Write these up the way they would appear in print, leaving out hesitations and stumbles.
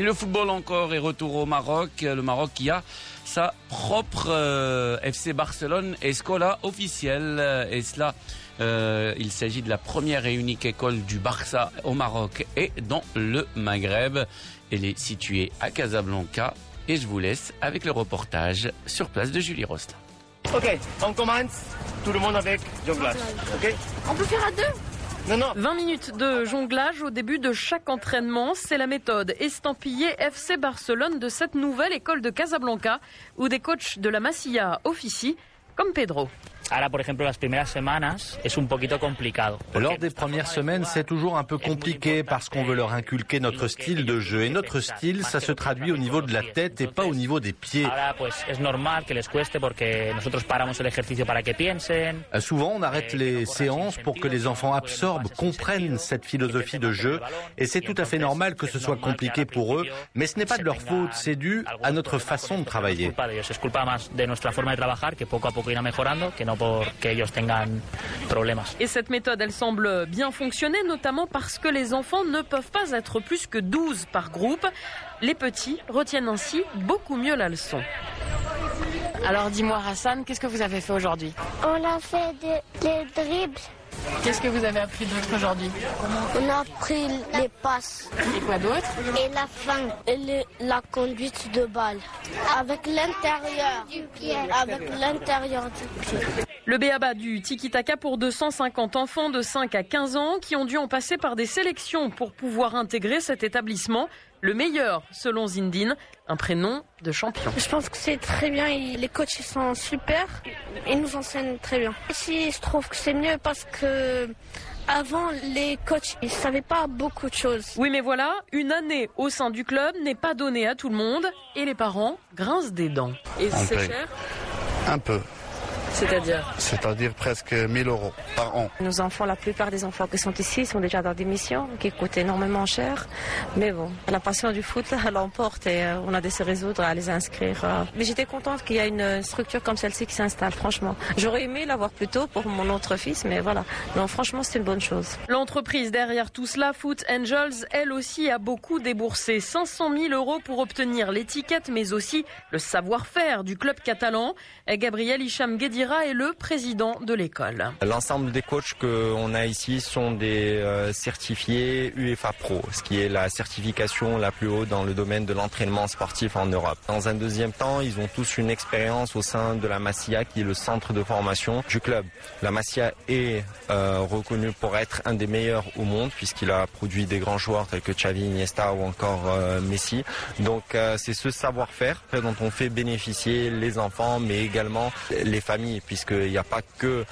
Le football encore est retour au Maroc. Le Maroc qui a sa propre FC Barcelone Escola officielle. Et cela, il s'agit de la première et unique école du Barça au Maroc et dans le Maghreb. Elle est située à Casablanca. Et je vous laisse avec le reportage sur place de Julie Rosselin. Ok, on commence tout le monde avec jonglage. Okay. On peut faire à deux? Non. 20 minutes de jonglage au début de chaque entraînement. C'est la méthode estampillée FC Barcelone de cette nouvelle école de Casablanca où des coachs de la Masia officient comme Pedro. Lors des premières semaines, c'est toujours un peu compliqué parce qu'on veut leur inculquer notre style de jeu. Et notre style, ça se traduit au niveau de la tête et pas au niveau des pieds. Souvent, on arrête les séances pour que les enfants absorbent, comprennent cette philosophie de jeu. Et c'est tout à fait normal que ce soit compliqué pour eux. Mais ce n'est pas de leur faute, c'est dû à notre façon de travailler. Et cette méthode, elle semble bien fonctionner, notamment parce que les enfants ne peuvent pas être plus que 12 par groupe. Les petits retiennent ainsi beaucoup mieux la leçon. Alors dis-moi Hassan, qu'est-ce que vous avez fait aujourd'hui? On a fait des dribbles. Qu'est-ce que vous avez appris d'autre aujourd'hui? On a appris les passes. Et quoi d'autre? Et la fin. Et la conduite de balle. Avec l'intérieur du pied. Avec l'intérieur du pied. Le b.a.-ba du tiki-taka pour 250 enfants de 5 à 15 ans qui ont dû en passer par des sélections pour pouvoir intégrer cet établissement. Le meilleur, selon Zindine, un prénom de champion. Je pense que c'est très bien. Les coachs ils sont super. Ils nous enseignent très bien. Ici, je trouve que c'est mieux parce que avant, les coachs ils savaient pas beaucoup de choses. Oui, mais voilà, une année au sein du club n'est pas donnée à tout le monde et les parents grincent des dents. Et c'est cher? Un peu. C'est-à-dire presque 1 000 € par an. Nos enfants, la plupart des enfants qui sont ici sont déjà dans des missions qui coûtent énormément cher. Mais bon, la passion du foot, elle l'emporte et on a de se résoudre à les inscrire. Mais j'étais contente qu'il y ait une structure comme celle-ci qui s'installe, franchement. J'aurais aimé l'avoir plus tôt pour mon autre fils, mais voilà. Non, franchement, c'est une bonne chose. L'entreprise derrière tout cela, Foot Angels, elle aussi a beaucoup déboursé. 500 000 € pour obtenir l'étiquette, mais aussi le savoir-faire du club catalan. Gabriel Hicham Guedira est le président de l'école. L'ensemble des coachs qu'on a ici sont des certifiés UEFA Pro, ce qui est la certification la plus haute dans le domaine de l'entraînement sportif en Europe. Dans un deuxième temps, ils ont tous une expérience au sein de la Masia, qui est le centre de formation du club. La Masia est reconnue pour être un des meilleurs au monde, puisqu'il a produit des grands joueurs tels que Xavi, Iniesta ou encore Messi. Donc c'est ce savoir-faire dont on fait bénéficier les enfants, mais également les familles, puisqu'il n'y a pas que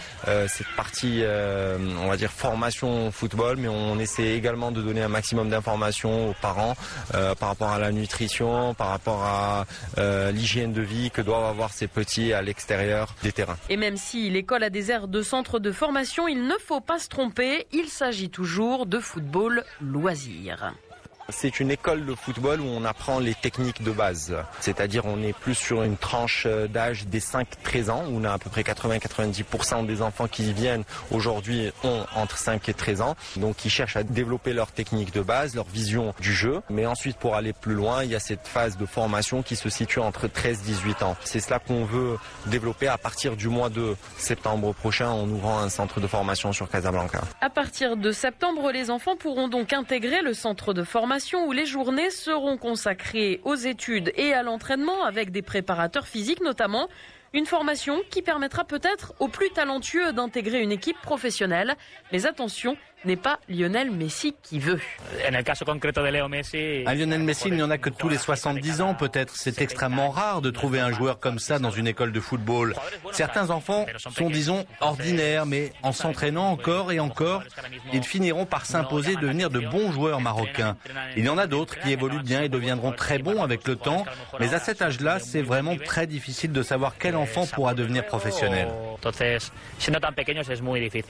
cette partie, on va dire, formation football, mais on essaie également de donner un maximum d'informations aux parents par rapport à la nutrition, par rapport à l'hygiène de vie que doivent avoir ces petits à l'extérieur des terrains. Et même si l'école a des airs de centre de formation, il ne faut pas se tromper, il s'agit toujours de football loisir. C'est une école de football où on apprend les techniques de base. C'est-à-dire on est plus sur une tranche d'âge des 5-13 ans, où on a à peu près 80-90% des enfants qui viennent aujourd'hui ont entre 5 et 13 ans. Donc ils cherchent à développer leur technique de base, leur vision du jeu. Mais ensuite, pour aller plus loin, il y a cette phase de formation qui se situe entre 13 et 18 ans. C'est cela qu'on veut développer à partir du mois de septembre prochain en ouvrant un centre de formation sur Casablanca. À partir de septembre, les enfants pourront donc intégrer le centre de formation où les journées seront consacrées aux études et à l'entraînement avec des préparateurs physiques notamment. Une formation qui permettra peut-être aux plus talentueux d'intégrer une équipe professionnelle. Mais attention, n'est pas Lionel Messi qui veut. À Lionel Messi, il n'y en a que tous les 70 ans peut-être. C'est extrêmement rare de trouver un joueur comme ça dans une école de football. Certains enfants sont, disons, ordinaires, mais en s'entraînant encore et encore, ils finiront par s'imposer et devenir de bons joueurs marocains. Il y en a d'autres qui évoluent bien et deviendront très bons avec le temps, mais à cet âge-là, c'est vraiment très difficile de savoir quel enfant pourra devenir professionnel.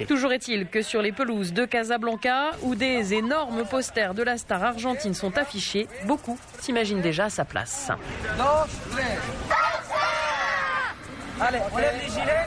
Toujours est-il que sur les pelouses de Casablanca, où des énormes posters de la star argentine sont affichés, beaucoup s'imaginent déjà à sa place. Allez, on lève les gilets.